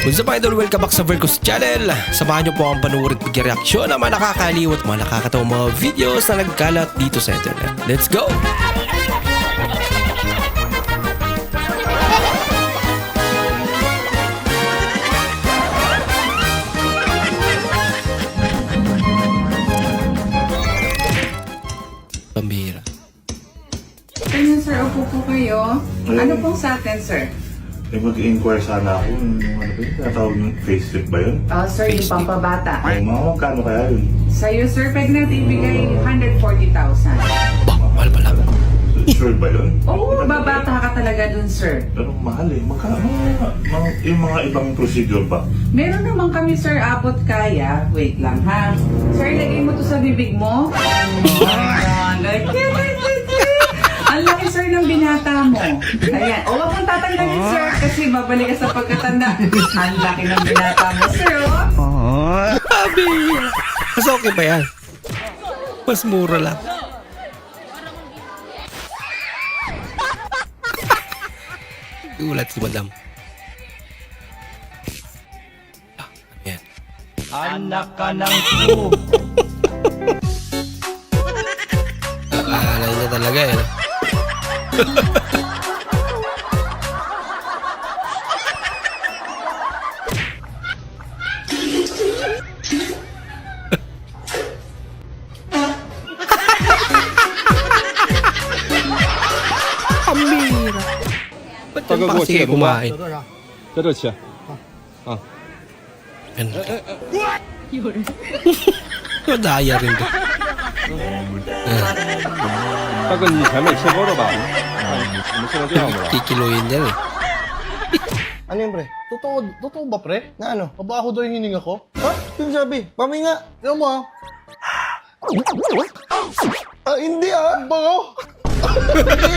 What's up idol? Welcome back sa Vercos Channel. Samahan niyo po ang panuorin at pag-reaksyon ng mga nakakaliw at mga nakakatawang mga videos na nagkalat dito sa internet. Let's go! Pambihira. Ganyan sir, upo po kayo. Ano pong sa atin sir? Mag-inquire sana ako yung ano ba yun? Tinatawag yung facelift ba yun? Sir, yung pampabata. Ay, mga magkano kaya yun? Sa'yo sir, pwede natin ibigay 140,000. Bah, mahal pala. Sure ba yun? Oo, babata ka talaga dun sir. Pero mahal eh. Magkano? Yung mga ibang procedure ba? Meron naman kami sir, abot kaya. Wait lang ha. Sir, lagay mo to sa bibig mo. Ang laki sir ng binata mo. Ayan. O, wag mong tatanggalin sir kasi babalik ka sa pagkatanda. Ang laki ng binata mo sir. Sabi! Mas okay pa yan. Mas mura lang. Gulat si madam. Ayan. Anak ka ng ku. Akala niya talaga eh. Pambira. Ba't yan pa kasi kumain? 在这切。 Ano? Madaya rin to. 大哥，你以前没切过的吧？我们现在这样子了。 Kikiluin yan eh. Ano yun, pre? Totoo ba, pre? Na ano? Mabaho daw yung hininga ko? Ha? Yung sabi? Paminga. Tignan mo, ah. Hindi ah. Bango!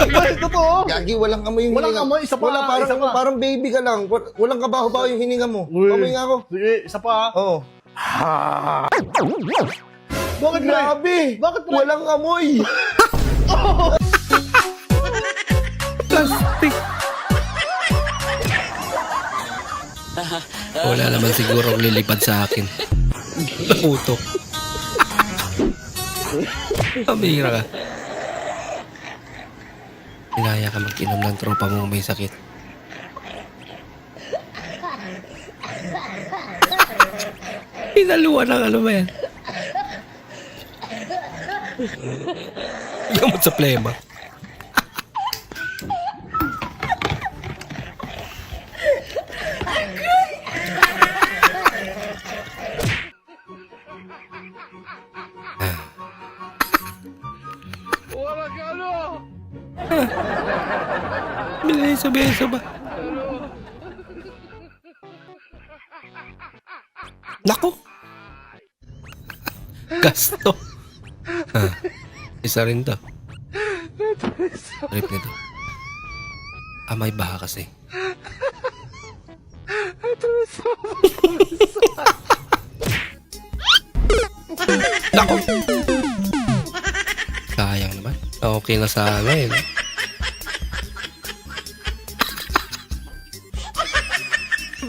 Pre, totoo! Gagi, walang amoy yung Walang hininga. amoy, isa pa, Wala, parang, isa pa. parang baby ka lang. Walang kabaho-baho yung hininga mo. Uy. Paminga ako. Sige, isa pa, ah. Oo. Bakit, pre? Grabe! Bakit, pre? Walang amoy! Plastic. Wala naman siguro ang lilipad sa akin. Nakutok. Pambihira ka. Inaya ka mag-inom ng tropa mong may sakit. Pinaluan ng ano ba yan? Gamot sa plema. Beso ba? Nako! Gasto! Isa rin to. Rip nito. May baha kasi. Nako! Sayang naman. Okay na sana eh.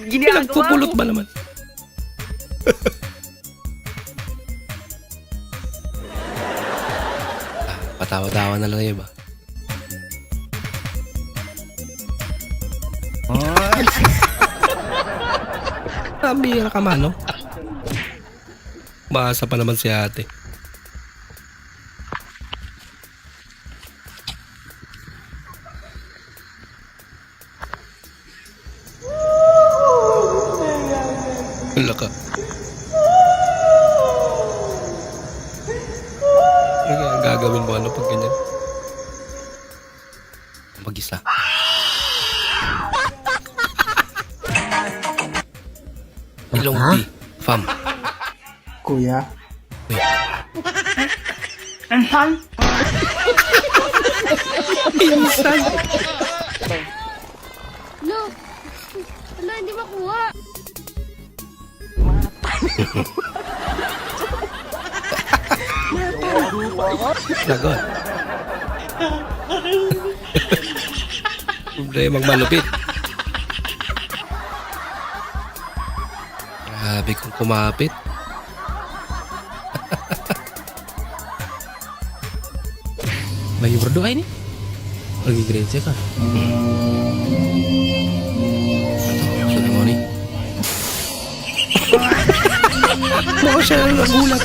Pinagpupulot ba naman? Patawa-tawa na lang yun ba? Bira ka man, no? Maasa pa naman si ate. Wala ka. Ano ang gagawin mo ano pag ganyan? Mag-isa. Ilong D. Fam. Kuya? Wait. Anhan? Insan. No. Wala, hindi makuha. Lagot. Problemang malupit. Grabe kung kumapit. May urdo ay ni. Lagi gereja ka. Sudah mo ni. Baka siya lang nagulat.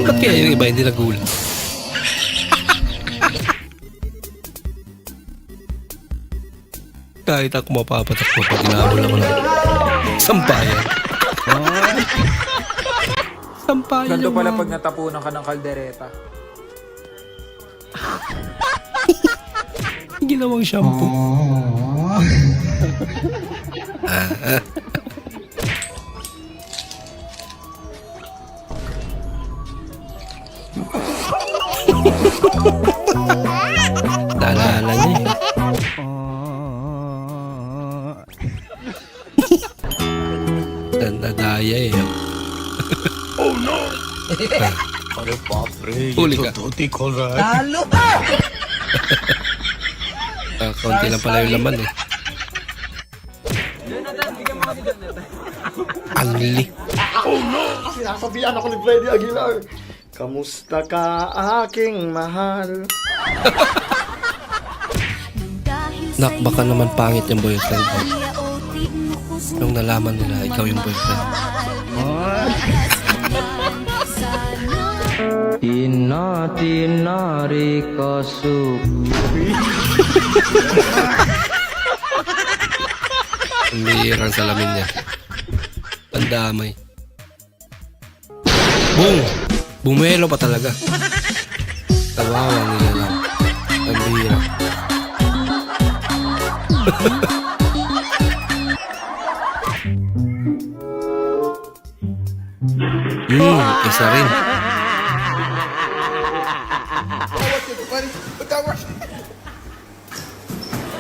Ba't kaya yung iba hindi nagulat? Kahit ako mapapatak mo pag inaabol ako ng sampayan. Sampayan Ganto yung pala mga- pag natapunan ka ng kaldereta. ginawang shampoo. Naalala niya eh. Nadaya eh. Oh no! Huli ka. Talo ka! Konti lang pala yung laman eh. Angli. Sinasabihan ako ni Freddy Aguilar. Kamusta ka, aking mahal? Nak, baka naman pangit yung boyfriend mo. Nung nalaman nila, ikaw yung boyfriend. Tina-tinari kasuk. Ang bihirang salamin niya. Ang damay. Boom! Bumelo pa talaga. Tawawang nila lang. Ang bihira. Isa rin.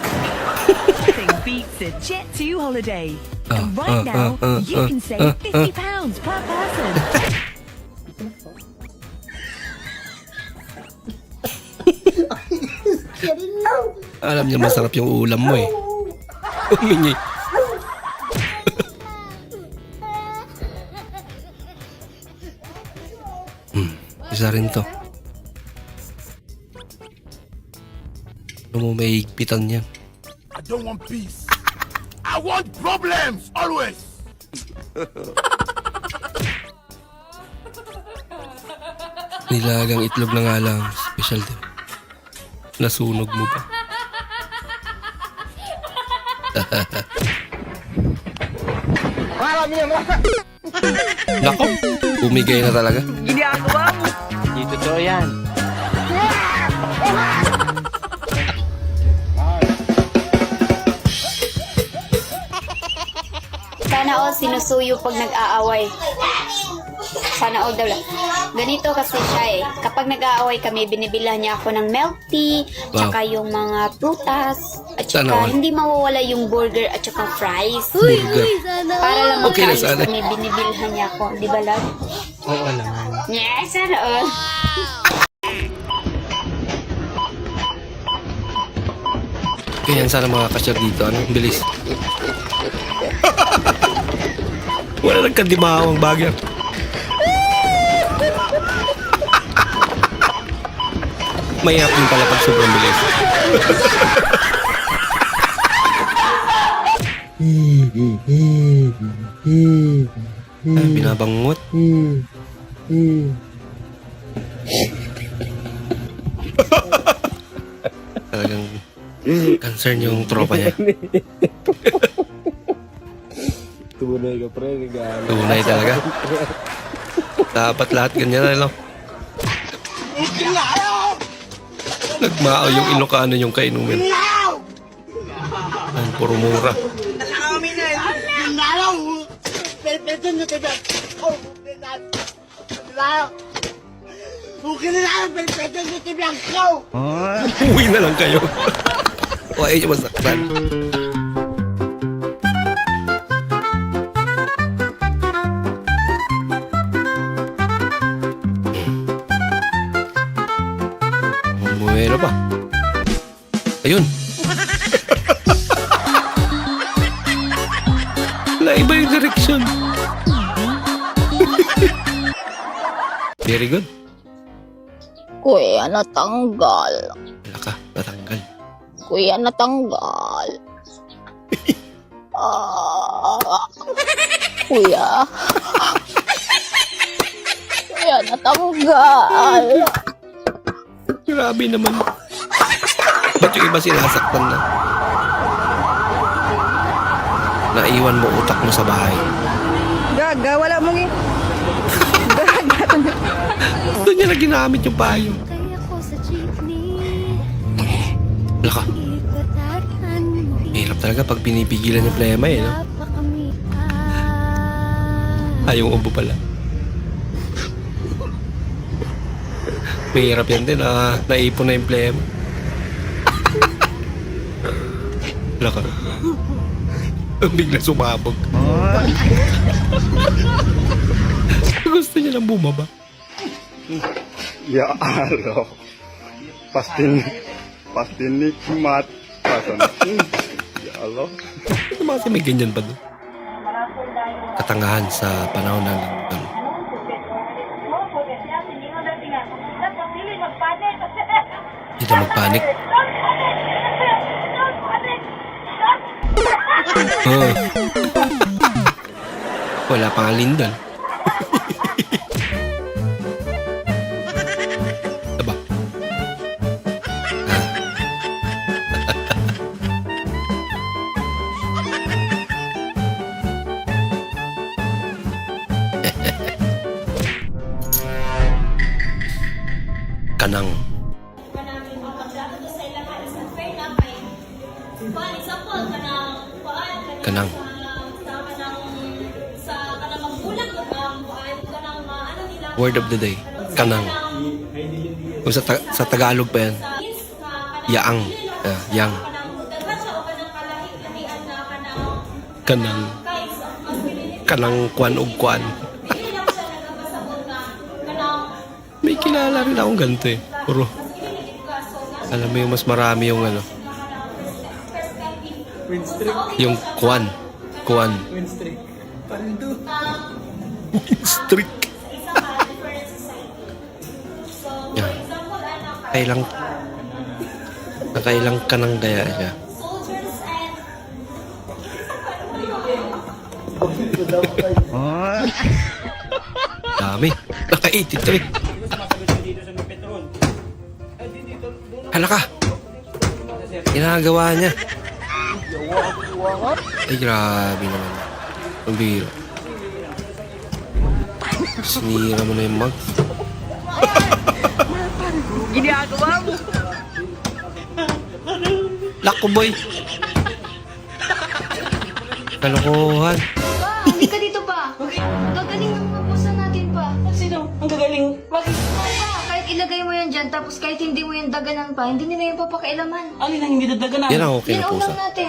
Nothing beats a Jet2 holiday. And right now, you can save £50 per person. Alam niya masarap yung ulam mo eh. Humingi. Isa rin to. Ano mo may higpitan yan? I don't want peace. I want problems, always. Nilagang itlog na nga lang. Special din. Nasunog mo pa. Nako, umigay na talaga. Hindi totoo yan. Sana all sinusuyo pag nag-aaway. Sana all daw lang. Ganito kasi siya eh. Kapag nag-aaway kami, binibilhan niya ako ng milk tea, tsaka yung mga prutas, at Sana tsaka all. hindi mawawala yung burger at tsaka fries. Burger. Para lang Okay na makain sana. kami, binibilhan niya ako. Di ba, love? Oo naman. Yeah, sana all. Kaya sana mga kasyar dito. Ano? Bilis. Wala nagkandimahawang bagay. Mahirap din pala pag sobrang bilis. Binabangot. Talagang concern yung tropa niya. Tunay ka pre, regalo. Tunay talaga. Dapat lahat ganyan na lang. Nagmaaw yung Ilocano yung kainumin. Ang puro mura. Uwi na lang kayo. O ay masaktan. Bueno pa. Ayun. Naiba yung direksyon. Very good. Kuya, natanggal. Wala ka, natanggal. Kuya, natanggal. Kuya. Kuya, natanggal. Grabe naman. Ba't yung iba sinasaktan na? Naiwan mo utak mo sa bahay. Gaga, wala mong Doon niya na ginamit yung payo. Wala ka. Hirap talaga pag pinipigilan yung plema eh, no? Ay, yung ubo pala. Mahirap yan din, naipon na yung plema. Wala ka. Bigla sumabog. Gusto niya lang bumaba. Ya Allah. Pasti nikmat. Ya Allah. Ano kasi may ganyan ba doon? Katangahan sa panahon ng lindol. Hindi na magpanik. Oh. Wala pang lindol. Diba? Kanang. Kanang. Word of the day. Kanang. Kung sa Tagalog pa yan. Yaang. Yang. Kanang. Kanang kwan o kwan. May kilala rin akong ganito eh. Puro. Alam mo yung mas marami yung ano. Yung kwan. Kwan. Streak. Yan. Nakailang ka nang gaya siya. Dami. Naka-83. Hala ka. Ginagawa niya. Ay, grabe naman. Ang biro. Sinira mo na yung mug. ginagawa mo. Lako, boy. Kalokohan. Pa, hindi ka dito pa. Gagaling ng mga pusa natin pa. Sino? Ang gagaling. Bakit? Pa, kahit ilagay mo yan dyan, tapos kahit hindi mo yan daganan pa, hindi nila yung papakailaman. Alin ang hindi dadaganan? Yan ang okay Yan na pusa. ulam natin.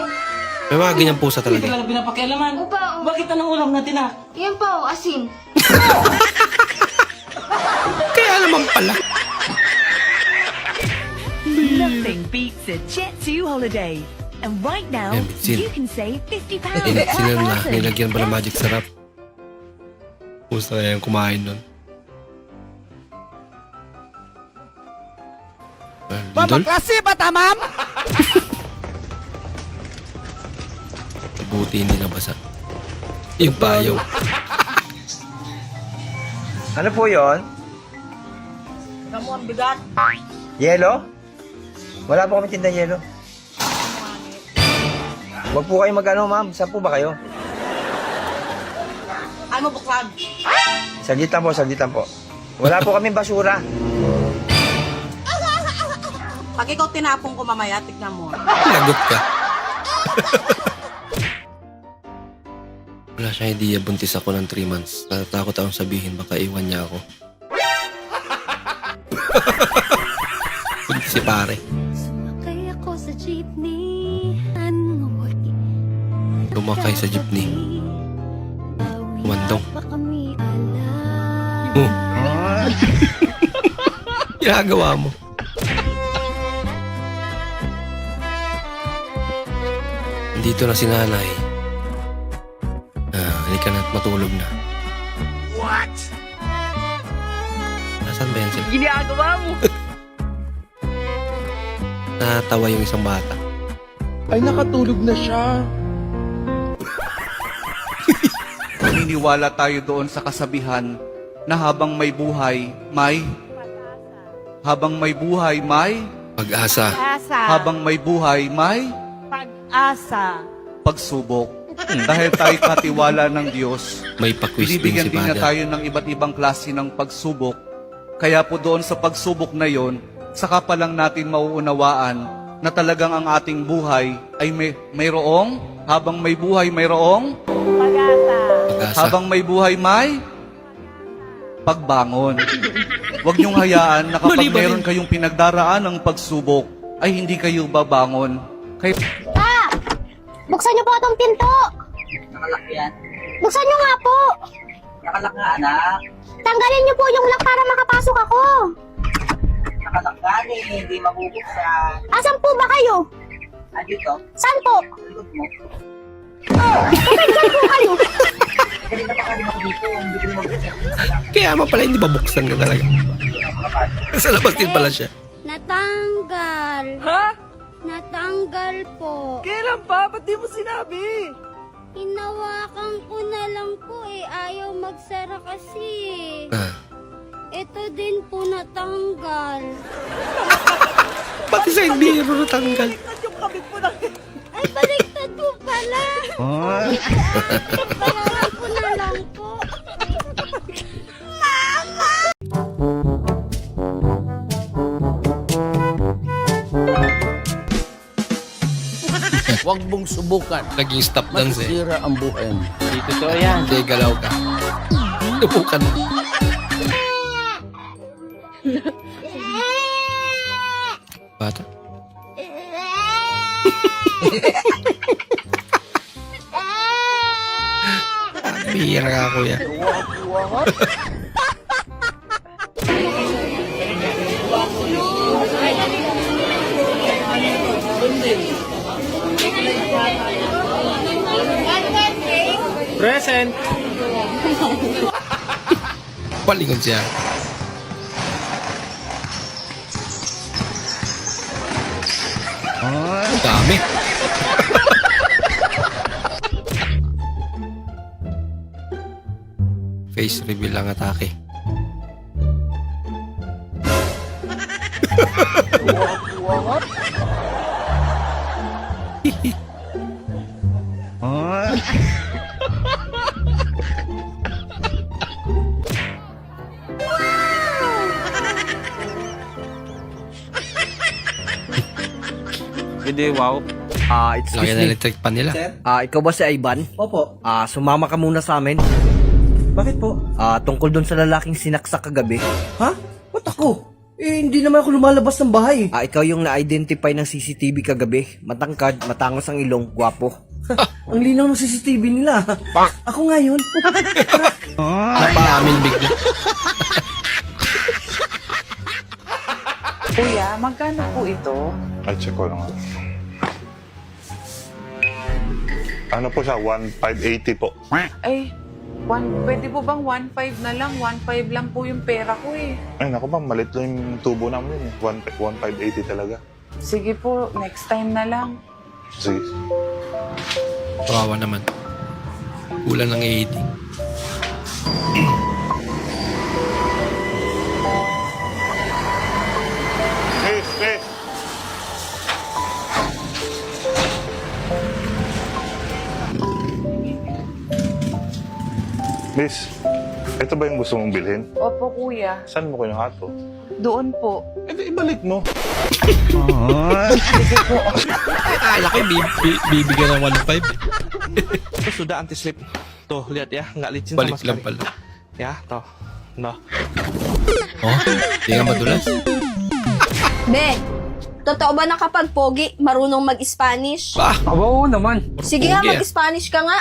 May mga ganyan pusa Hindi talaga. talaga pinapakialaman. O pa, o. Bakit anong ulam natin ah? Yan pa, o, asin. Kaya naman pala. Nothing beats a Jet2 holiday. And right now, Yeah, bitsin. you can save £50 Sila na, per person. nilagyan pa ng magic sarap. Pusa kaya yung kumain nun. Lindol? Klase ba, tamam? Buti hindi nabasa. Yung payo. Ano po yon? Kamu ang bigat. Yelo? Wala po kami tinda yelo. Huwag po kayo mag-ano, ma'am. Saan po ba kayo? Ano buklad? Sagitan po. Wala po kami basura. Pag ikaw tinapong ko mamaya, tignan mo. Lagot ka. Wala siyang idea, buntis ako ng 3 months. Natatakot akong sabihin, baka iwan niya ako. Buntis si pare. Sumakay ako sa jeepney. Lumakay sa jeepney. Umandong. Pa kami alam. Oh. Ginagawa mo. Dito na si nanay. ka na at matulog na. What? Nasaan ba yan sila? Ginagawa mo! Natawa yung isang bata. Ay, nakatulog na siya. Naniniwala tayo doon sa kasabihan na habang may buhay, may... Habang may buhay, may... Pag-asa. Habang may buhay, may... Pag-asa. Pagsubok. Dahil tayo katiwala ng Diyos, May pakwisting binibigyan si din niya Father. tayo ng iba't ibang klase ng pagsubok. Kaya po doon sa pagsubok na yon, saka pa lang natin mauunawaan na talagang ang ating buhay ay mayroong, habang may buhay mayroong, Pag-asa. Pag-asa. habang may buhay may pagbangon. Huwag niyong hayaan na kapag Mali ba meron rin? kayong pinagdaraan ng pagsubok, ay hindi kayo babangon. Kaya Buksan niyo po itong pinto! Nakalak yan. Buksan niyo nga po! Nakalak nga, anak. Tanggalin niyo po yung lock para makapasok ako! Nakalak nga, hindi mabubuksan. Asan po ba kayo? Andito, Saan po? likod mo. Saan po kayo? Kanina pa kami ako dito, hindi ko mabuksan. Kaya mo pala hindi babuksan ka talaga. Sa labas din pala siya. Natanggal. Ha? Natanggal po. Kailan pa? Ba't di mo sinabi? Hinawakan ko na lang po eh. Ayaw magsara kasi. Ah. Ito din po natanggal. Pati sa hindi rin natanggal. Yung kabit mo ng... Ay, baliktad po pala. Bayaran ko na lang po. Huwag mong subukan. Naging stop dance eh. Masisira ang buhay mo. Totoo yan. Hindi, galaw ka. Lubukan mo. Bata? Bihira ka, kuya. present! Palingon siya. Ang dami. Face reveal ang atake. Hindi, wow. Laki na electric pan nila. Ikaw ba si Ivan? Opo. Sumama ka muna sa amin. Bakit po? Tungkol doon sa lalaking sinaksak kagabi. Ha? Ba't ako? Hindi naman ako lumalabas ng bahay. Ikaw yung na-identify ng CCTV kagabi. Matangkad, matangos ang ilong, gwapo. Ang linaw ng CCTV nila. Ako nga yun. Napaamin bigla. Kuya, magkano po ito? Ay, check ko lang. Ano po siya? 1,580 po. Ay, pwede po bang 1.5 na lang? 1.5 lang po yung pera ko eh. Ay, naku ma'am, malit lang yung tubo namin eh. 1,580 talaga. Sige po, next time na lang. Sige. Kawawa naman. Kulang ng 80. Miss, miss! Miss, ito ba yung gusto mong bilhin? Opo, kuya. Saan mo kinuha to? Doon po. Eh, di ibalik mo. Akala ko bibigyan ng 1.5. Ito sudah anti-slip. Tuh, lihat ya. Nggak licin Balik lang pala. Ya, toh. No. Oh, di nga madulas. Be, totoo ba na kapag pogi, marunong mag-Spanish? Bah! Oo naman. Sige nga, Pogi, mag-Spanish ka nga.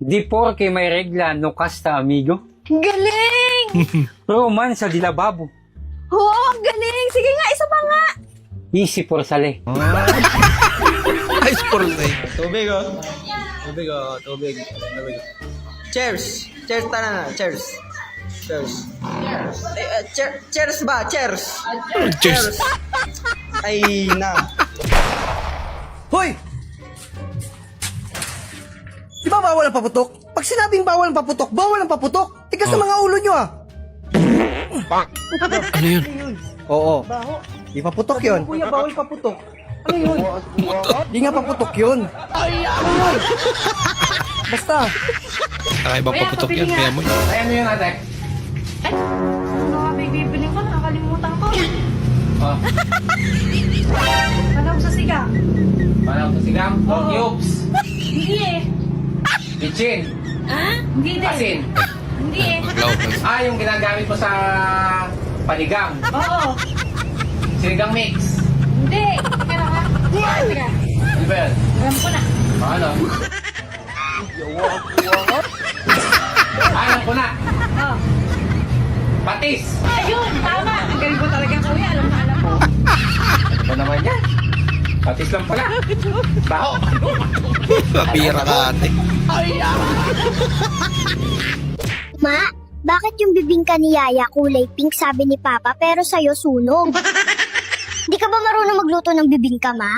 Di porque may regla, no casta, amigo. Galing! Romansa di lababo. Oo, ang galing! Sige nga, isa pa nga! Easy por sale. Ice for say. Tubig, oh. Tubig, oh. Tubig. Tubig. Cheers. Cheers na. Cheers. Cheers. Cheers ba? Cheers. Cheers. Ay na. Hoy! Di ba bawal ang paputok? Pag sinabing bawal ang paputok. Tigas sa mga ulo nyo ah. Ano yun? Oo. Di paputok yun. Kuya, bawal paputok. Ano yun? Di nga paputok yun. Basta. Nakaibang paputok yan. Kaya mo yun. Ano yung ate? Ano nga, may bibili ko, nakakalimutan ko. Alam sa sigang. Paano sa sigang? Oo. Cubes. Hindi eh. Kitchen. Hindi din. Asin. Hindi eh. Maglaw ka. Yung ginagamit mo sa panigang. Oo. Sinigang mix. Hindi. Teka lang ha. Teka. Ano ba yan? Alam ko na. Paano? Alam ko na. Oh. Patis. Ayun, tama. Ang galing ko talaga, kuya. Alam ko. Ano naman yan? Patis lang pala. Baho. Kapira ka ate. Ma, bakit yung bibingka ni Yaya kulay pink sabi ni Papa pero sa'yo sunog? Di ka ba marunong magluto ng bibingka, Ma?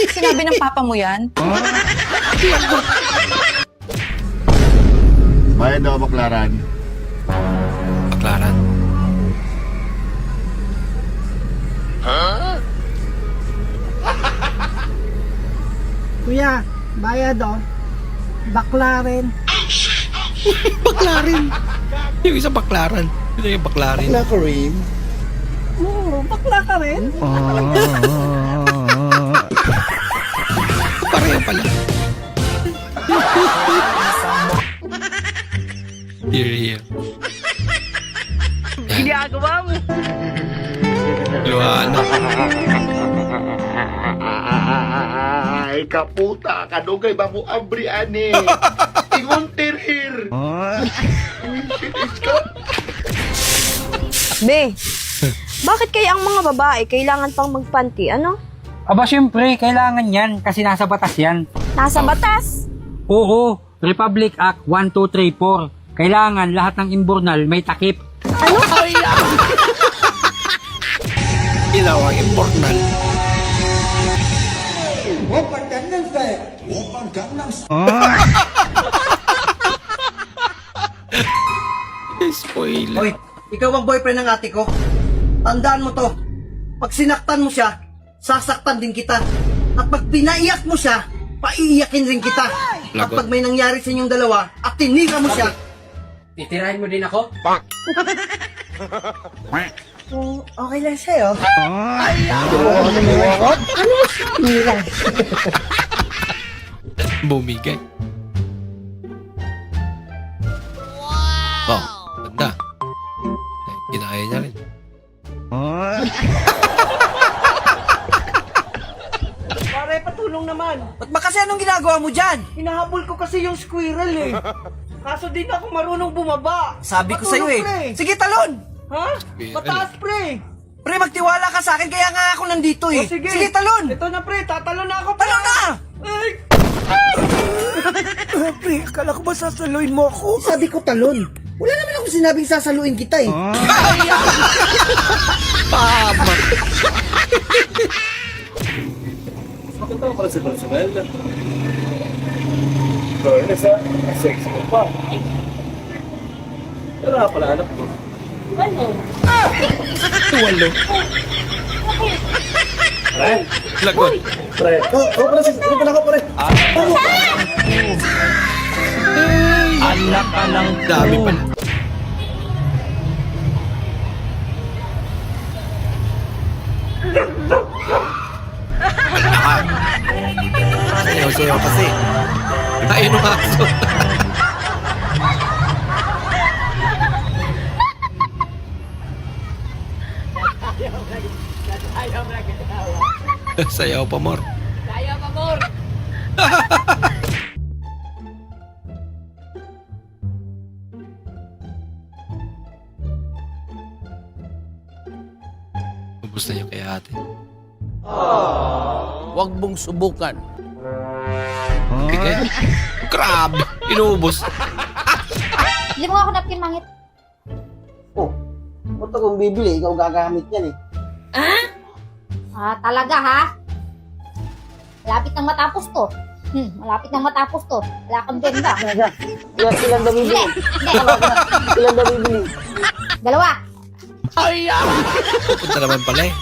Sinabi ng papa mo yan? Bayad daw baklaran. Baklaran. Kuya, bayad oh. Baklarin. Baklarin. Yung isa baklaran. Ito yung baklarin. Baklarin? Oo, bakla ka rin. Pareho pala. Here. Ginagawa mo. Luhana. Ay, kaputa. Kadugay ba mo abri, ane? Ingon tirhir. Be, bakit kaya ang mga babae kailangan pang magpanty, ano? Aba, syempre, kailangan yan kasi nasa batas yan. Nasa batas. Oo, Republic Act 1234. Kailangan lahat ng imbornal may takip. Ano? Ilaw ang importante. Spoiler. Hoy, ikaw ang boyfriend ng ate ko. Tandaan mo to. Pag sinaktan mo siya, sasaktan din kita. At pag pinaiyak mo siya, paiiyakin rin kita. At pag may nangyari sa inyong dalawa, at tinira mo siya, Titirahin mo din ako? okay lang sa'yo. Bumigay. Wow. Ganda. Kinakaya niya rin. Pare, patulong naman. Ba't ba kasi anong ginagawa mo dyan? Hinahabol ko kasi yung squirrel eh. Kaso din ako marunong bumaba. Sabi ko sa'yo eh. Sige, talon! Ha? Mataas, pre! Pre, magtiwala ka sa akin kaya nga ako nandito eh. Sige. Talon! Ito na, pre. Tatalon na ako. Talon na! Ay! Pre, akala ko ba sasaluin mo ako? Sabi ko talon. Wala naman ako sinabing sasaluin kita eh. Pama. Bakit ako pala si Marcel? Fairness ha, sexy mo pa. Pero nga pala anak ko. Tuwalo. Pre, Lagot. pre. Ano pala ako, pre? Alak ka lang. Dami pala. Sayaw kasi. Ayun ang aso. Sayaw pa, Mor. Kaya pa, Mor. Ubus na yung kay ate. Huwag mong subukan. Bigay. Grabe. Inuubos. Bili mo nga ako napkin, mangit. Oh, ba't akong bibili? Ikaw gagamit yan eh. Talaga ha? Malapit nang matapos to. Malapit nang matapos to. Wala kang benda. Ilan daw bibili? Ilan daw bibili? Dalawa. Punta naman pala eh.